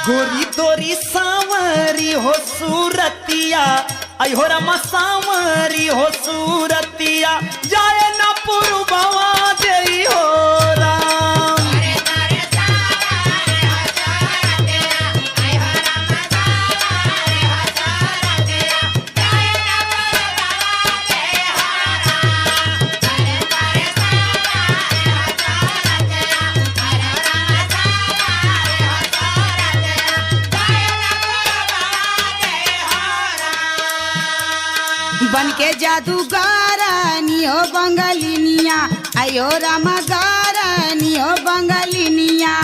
गोरी तोरी सांवरी हो सूरतिया आई हो रमा सांवरी हो सूरतिया जाए ना पुरबवा जई हो राम। बन के जादूगारानी हो बंगालिनिया आयो रामा गारानी हो बंगालिनिया